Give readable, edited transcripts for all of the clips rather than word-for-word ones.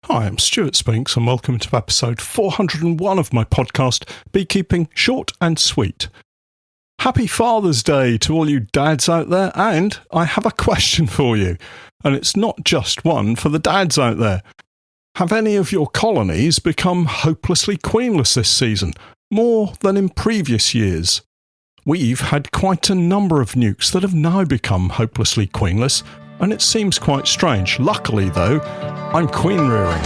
Hi, I'm Stewart Spinks and welcome to episode 401 of my podcast, Beekeeping Short and Sweet. Happy Father's Day to all you dads out there, and I have a question for you, and it's not just one for the dads out there. Have any of your colonies become hopelessly queenless this season, more than in previous years? We've had quite a number of nucs that have now become hopelessly queenless, and it seems quite strange. Luckily, though, I'm queen rearing.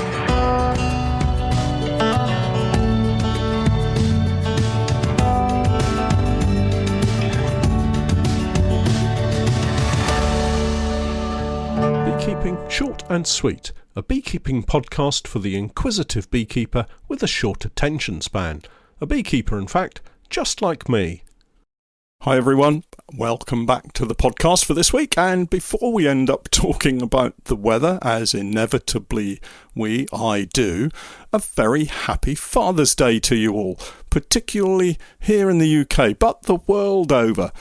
Beekeeping Short and Sweet, a beekeeping podcast for the inquisitive beekeeper with a short attention span. A beekeeper, in fact, just like me. Hi everyone, welcome back to the podcast for this week, and before we end up talking about the weather, as inevitably I do, a very happy Father's Day to you all, particularly here in the UK, but the world over.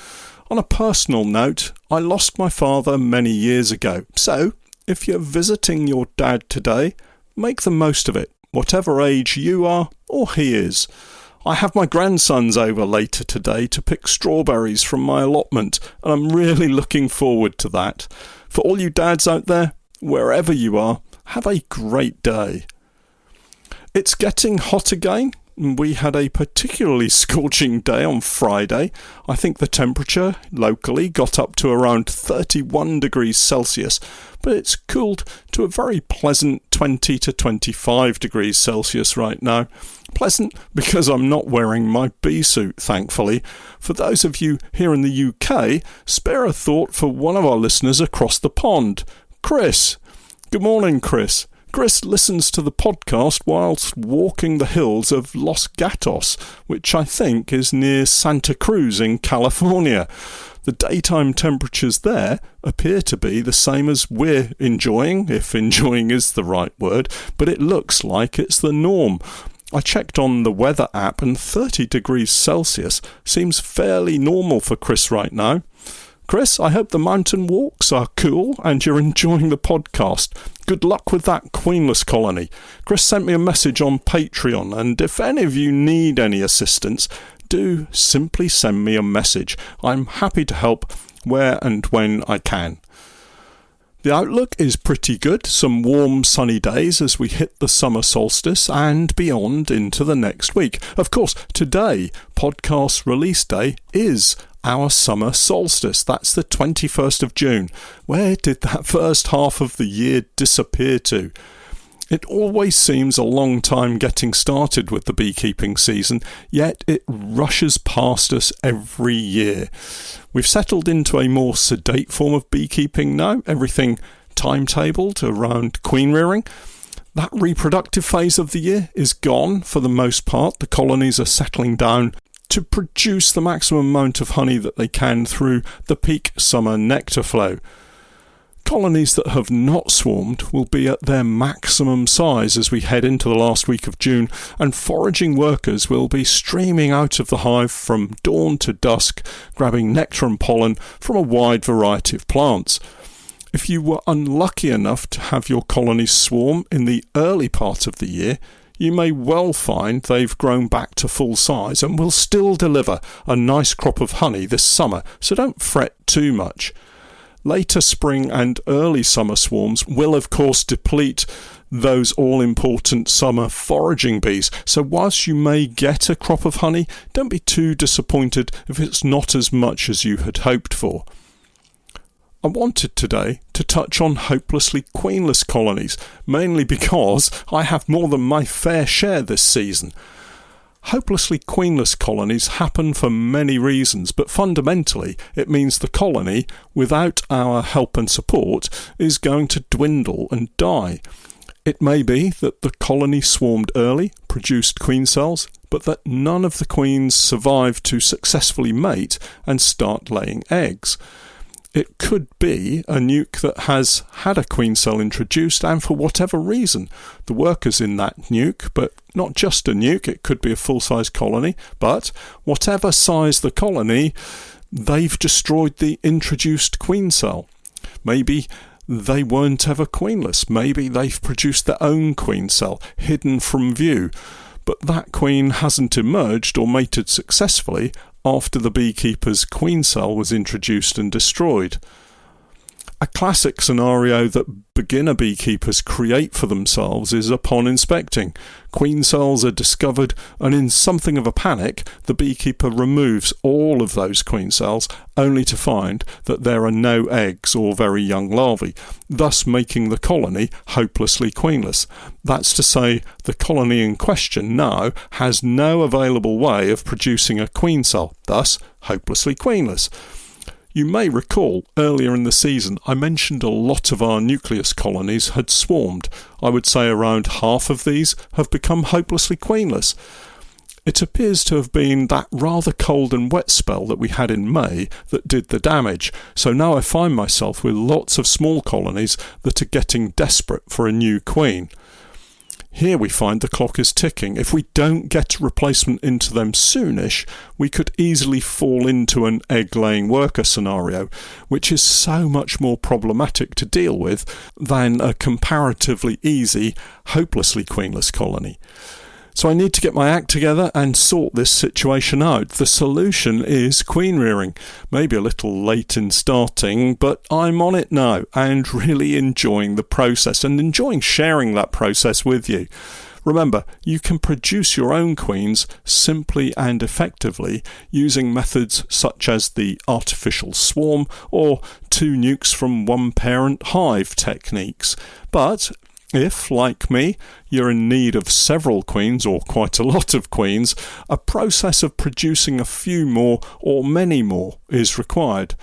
On a personal note, I lost my father many years ago, so if you're visiting your dad today, make the most of it, whatever age you are or he is. I have my grandsons over later today to pick strawberries from my allotment, and I'm really looking forward to that. For all you dads out there, wherever you are, have a great day. It's getting hot again. We had a particularly scorching day on Friday. I think the temperature locally got up to around 31 degrees Celsius, but it's cooled to a very pleasant 20 to 25 degrees Celsius right now. Pleasant because I'm not wearing my bee suit, thankfully. For those of you here in the UK, spare a thought for one of our listeners across the pond, Chris. Good morning, Chris. Chris listens to the podcast whilst walking the hills of Los Gatos, which I think is near Santa Cruz in California. The daytime temperatures there appear to be the same as we're enjoying, if enjoying is the right word, but it looks like it's the norm. I checked on the weather app and 30 degrees Celsius seems fairly normal for Chris right now. Chris, I hope the mountain walks are cool and you're enjoying the podcast. Good luck with that queenless colony. Chris sent me a message on Patreon, and if any of you need any assistance, do simply send me a message. I'm happy to help where and when I can. The outlook is pretty good, some warm sunny days as we hit the summer solstice and beyond into the next week. Of course, today, podcast release day, is our summer solstice. That's the 21st of June. Where did that first half of the year disappear to? It always seems a long time getting started with the beekeeping season, yet it rushes past us every year. We've settled into a more sedate form of beekeeping now, everything timetabled around queen rearing. That reproductive phase of the year is gone for the most part. The colonies are settling down to produce the maximum amount of honey that they can through the peak summer nectar flow. Colonies that have not swarmed will be at their maximum size as we head into the last week of June, and foraging workers will be streaming out of the hive from dawn to dusk, grabbing nectar and pollen from a wide variety of plants. If you were unlucky enough to have your colonies swarm in the early part of the year, you may well find they've grown back to full size and will still deliver a nice crop of honey this summer, so don't fret too much. Later spring and early summer swarms will of course deplete those all-important summer foraging bees, so whilst you may get a crop of honey, don't be too disappointed if it's not as much as you had hoped for. I wanted today to touch on hopelessly queenless colonies, mainly because I have more than my fair share this season. Hopelessly queenless colonies happen for many reasons, but fundamentally it means the colony, without our help and support, is going to dwindle and die. It may be that the colony swarmed early, produced queen cells, but that none of the queens survived to successfully mate and start laying eggs. It could be a nuc that has had a queen cell introduced, and for whatever reason, the workers in that nuc, but not just a nuc, it could be a full-size colony, but whatever size the colony, they've destroyed the introduced queen cell. Maybe they weren't ever queenless. Maybe they've produced their own queen cell, hidden from view, but that queen hasn't emerged or mated successfully after the beekeeper's queen cell was introduced and destroyed. A classic scenario that beginner beekeepers create for themselves is upon inspecting. Queen cells are discovered, and in something of a panic, the beekeeper removes all of those queen cells, only to find that there are no eggs or very young larvae, thus making the colony hopelessly queenless. That's to say, the colony in question now has no available way of producing a queen cell, thus hopelessly queenless. You may recall earlier in the season I mentioned a lot of our nucleus colonies had swarmed. I would say around half of these have become hopelessly queenless. It appears to have been that rather cold and wet spell that we had in May that did the damage, so now I find myself with lots of small colonies that are getting desperate for a new queen. Here we find the clock is ticking. If we don't get a replacement into them soonish, we could easily fall into an egg-laying worker scenario, which is so much more problematic to deal with than a comparatively easy, hopelessly queenless colony. So I need to get my act together and sort this situation out. The solution is queen rearing. Maybe a little late in starting, but I'm on it now and really enjoying the process and enjoying sharing that process with you. Remember, you can produce your own queens simply and effectively using methods such as the artificial swarm or 2 nukes from 1 parent hive techniques. But if, like me, you're in need of several queens or quite a lot of queens, a process of producing a few more or many more is required.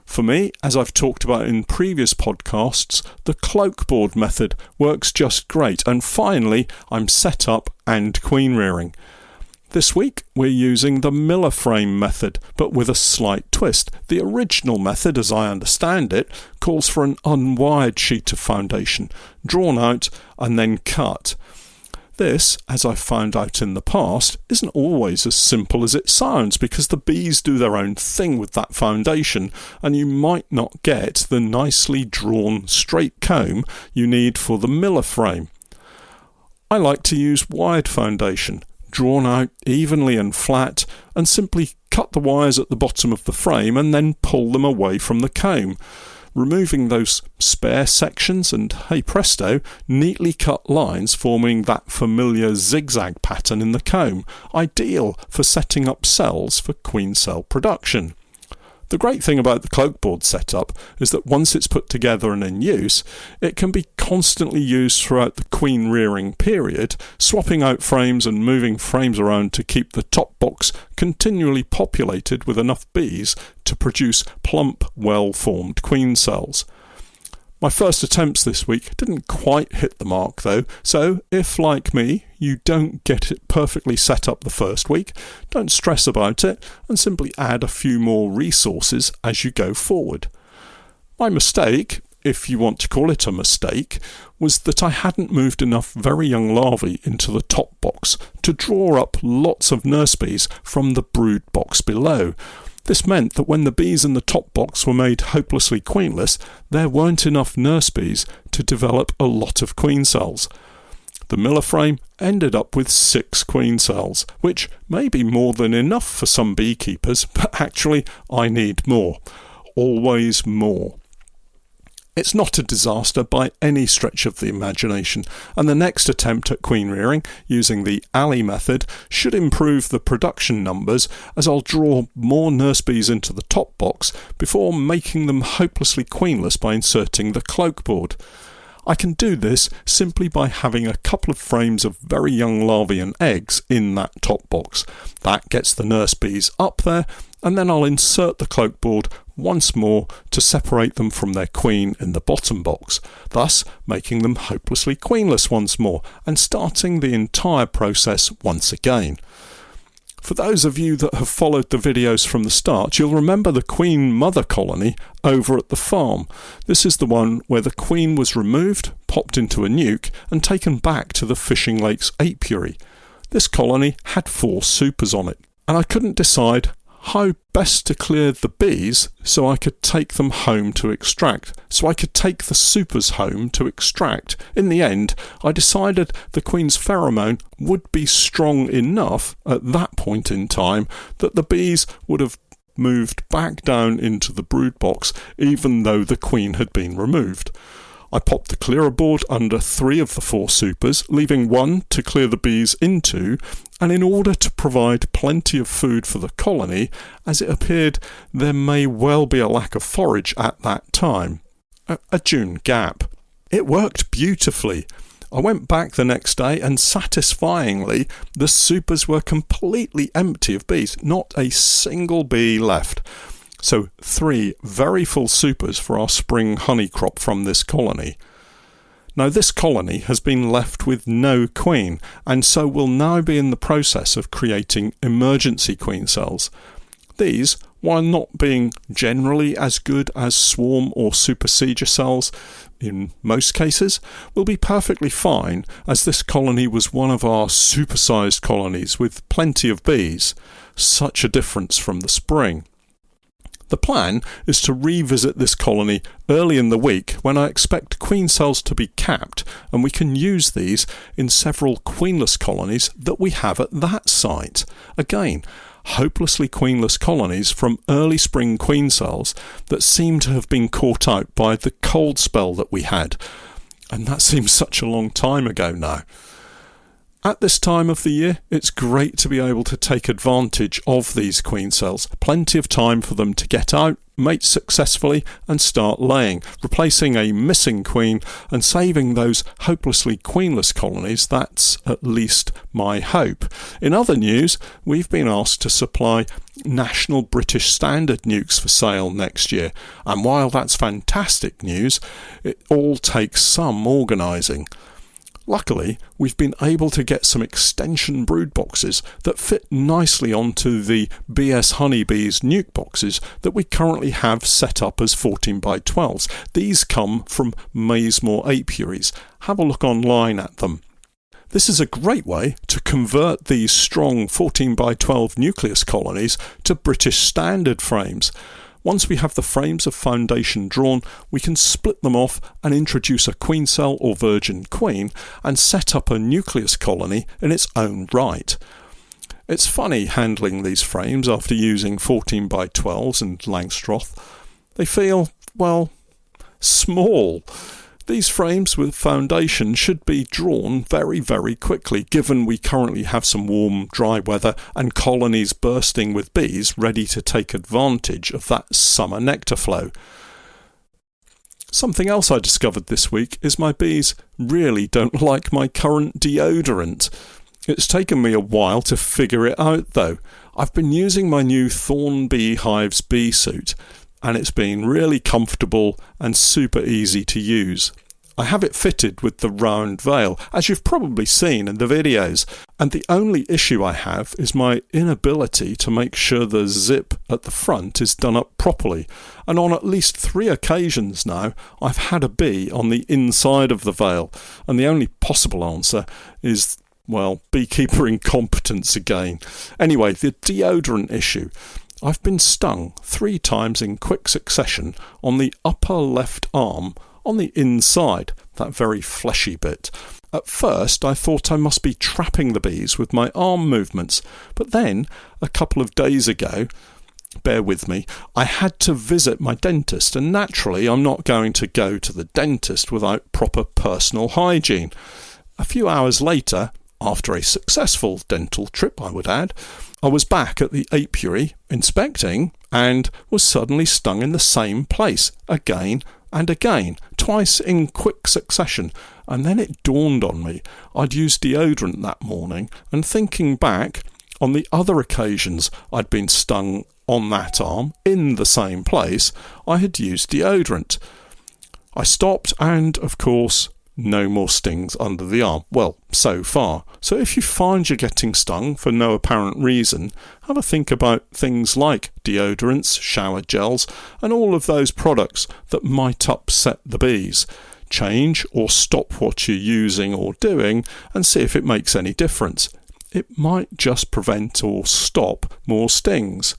For me, as I've talked about in previous podcasts, the cloak board method works just great, and finally I'm set up and queen rearing. This week we're using the Miller frame method, but with a slight twist. The original method, as I understand it, calls for an unwired sheet of foundation, drawn out and then cut. This, as I've found out in the past, isn't always as simple as it sounds, because the bees do their own thing with that foundation, and you might not get the nicely drawn straight comb you need for the Miller frame. I like to use wired foundation, drawn out evenly and flat, and simply cut the wires at the bottom of the frame and then pull them away from the comb, removing those spare sections and, hey presto, neatly cut lines forming that familiar zigzag pattern in the comb, ideal for setting up cells for queen cell production. The great thing about the cloak board setup is that once it's put together and in use, it can be constantly used throughout the queen rearing period, swapping out frames and moving frames around to keep the top box continually populated with enough bees to produce plump, well-formed queen cells. My first attempts this week didn't quite hit the mark though, so if, like me, you don't get it perfectly set up the first week, don't stress about it and simply add a few more resources as you go forward. My mistake, if you want to call it a mistake, was that I hadn't moved enough very young larvae into the top box to draw up lots of nurse bees from the brood box below. This meant that when the bees in the top box were made hopelessly queenless, there weren't enough nurse bees to develop a lot of queen cells. The Miller frame ended up with 6 queen cells, which may be more than enough for some beekeepers, but actually I need more. Always more. It's not a disaster by any stretch of the imagination, and the next attempt at queen rearing, using the alley method, should improve the production numbers, as I'll draw more nurse bees into the top box before making them hopelessly queenless by inserting the cloak board. I can do this simply by having a couple of frames of very young larvae and eggs in that top box. That gets the nurse bees up there, and then I'll insert the cloak board once more to separate them from their queen in the bottom box, thus making them hopelessly queenless once more and starting the entire process once again. For those of you that have followed the videos from the start, you'll remember the queen mother colony over at the farm. This is the one where the queen was removed, popped into a nuke and taken back to the fishing lake's apiary. This colony had 4 supers on it, and I couldn't decide how best to clear the bees so I could take them home to extract, so I could take the supers home to extract. In the end, I decided the queen's pheromone would be strong enough at that point in time that the bees would have moved back down into the brood box even though the queen had been removed. I popped the clearer board under 3 of the 4 supers, leaving 1 to clear the bees into, and in order to provide plenty of food for the colony, as it appeared there may well be a lack of forage at that time. A June gap. It worked beautifully. I went back the next day and satisfyingly the supers were completely empty of bees, not a single bee left. So 3 very full supers for our spring honey crop from this colony. Now this colony has been left with no queen, and so will now be in the process of creating emergency queen cells. These, while not being generally as good as swarm or supersedure cells in most cases, will be perfectly fine, as this colony was one of our supersized colonies with plenty of bees. Such a difference from the spring. The plan is to revisit this colony early in the week when I expect queen cells to be capped, and we can use these in several queenless colonies that we have at that site. Again, hopelessly queenless colonies from early spring queen cells that seem to have been caught out by the cold spell that we had. And that seems such a long time ago now. At this time of the year, it's great to be able to take advantage of these queen cells. Plenty of time for them to get out, mate successfully and start laying, replacing a missing queen and saving those hopelessly queenless colonies. That's at least my hope. In other news, we've been asked to supply National British Standard nucs for sale next year, and while that's fantastic news, it all takes some organising. Luckily, we've been able to get some extension brood boxes that fit nicely onto the BS Honeybees nuke boxes that we currently have set up as 14x12s. These come from Maysmore apiaries. Have a look online at them. This is a great way to convert these strong 14x12 nucleus colonies to British Standard frames. Once we have the frames of foundation drawn, we can split them off and introduce a queen cell or virgin queen and set up a nucleus colony in its own right. It's funny handling these frames after using 14x12s and Langstroth. They feel, well, small. These frames with foundation should be drawn very, very quickly, given we currently have some warm, dry weather and colonies bursting with bees ready to take advantage of that summer nectar flow. Something else I discovered this week is my bees really don't like my current deodorant. It's taken me a while to figure it out though. I've been using my new Thorn Beehives bee suit, and it's been really comfortable and super easy to use. I have it fitted with the round veil, as you've probably seen in the videos, and the only issue I have is my inability to make sure the zip at the front is done up properly, and on at least 3 occasions now I've had a bee on the inside of the veil, and the only possible answer is, well, beekeeper incompetence again. Anyway, the deodorant issue. I've been stung 3 times in quick succession on the upper left arm on the inside, that very fleshy bit. At first I thought I must be trapping the bees with my arm movements, but then, a couple of days ago, bear with me, I had to visit my dentist, and naturally I'm not going to go to the dentist without proper personal hygiene. A few hours later, after a successful dental trip I would add, I was back at the apiary inspecting and was suddenly stung in the same place again and again, twice in quick succession, and then it dawned on me I'd used deodorant that morning, and thinking back on the other occasions I'd been stung on that arm in the same place, I had used deodorant. I stopped and, of course, no more stings under the arm. Well, so far. So if you find you're getting stung for no apparent reason, have a think about things like deodorants, shower gels, and all of those products that might upset the bees. Change or stop what you're using or doing and see if it makes any difference. It might just prevent or stop more stings.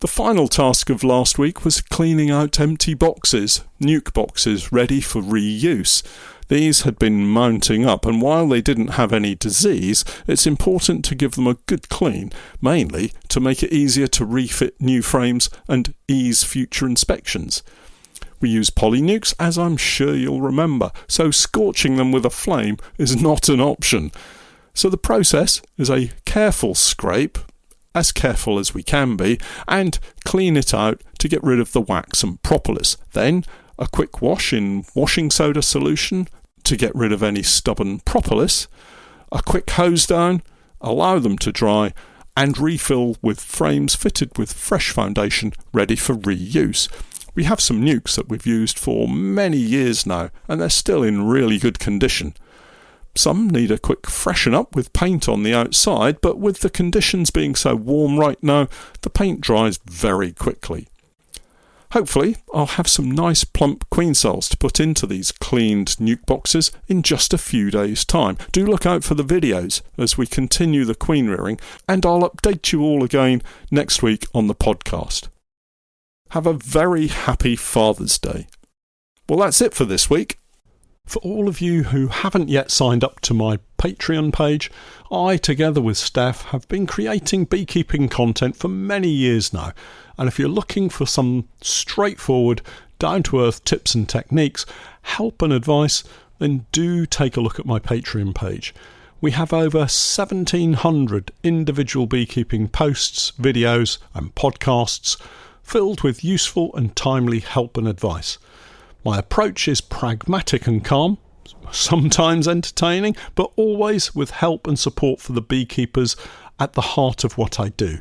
The final task of last week was cleaning out empty boxes, nuc boxes ready for reuse. These had been mounting up, and while they didn't have any disease, it's important to give them a good clean, mainly to make it easier to refit new frames and ease future inspections. We use polynucs, as I'm sure you'll remember, so scorching them with a flame is not an option. So the process is a careful scrape, as careful as we can be, and clean it out to get rid of the wax and propolis. Then a quick wash in washing soda solution to get rid of any stubborn propolis, a quick hose down, allow them to dry, and refill with frames fitted with fresh foundation ready for reuse. We have some nucs that we've used for many years now, and they're still in really good condition. Some need a quick freshen up with paint on the outside, but with the conditions being so warm right now, the paint dries very quickly. Hopefully, I'll have some nice plump queen cells to put into these cleaned nuc boxes in just a few days' time. Do look out for the videos as we continue the queen rearing, and I'll update you all again next week on the podcast. Have a very happy Father's Day. Well, that's it for this week. For all of you who haven't yet signed up to my Patreon page, I, together with Steph, have been creating beekeeping content for many years now. And if you're looking for some straightforward, down-to-earth tips and techniques, help and advice, then do take a look at my Patreon page. We have over 1,700 individual beekeeping posts, videos and podcasts filled with useful and timely help and advice. My approach is pragmatic and calm, sometimes entertaining, but always with help and support for the beekeepers at the heart of what I do.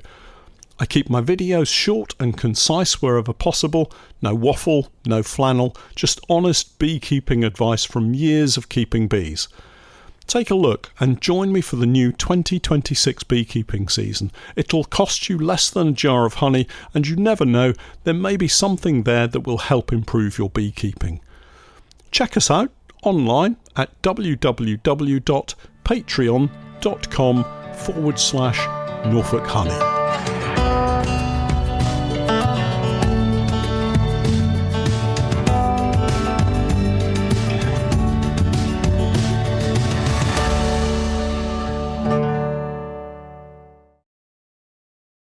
I keep my videos short and concise wherever possible, no waffle, no flannel, just honest beekeeping advice from years of keeping bees. Take a look and join me for the new 2026 beekeeping season. It'll cost you less than a jar of honey, and you never know, there may be something there that will help improve your beekeeping. Check us out online at www.patreon.com/Norfolk Honey.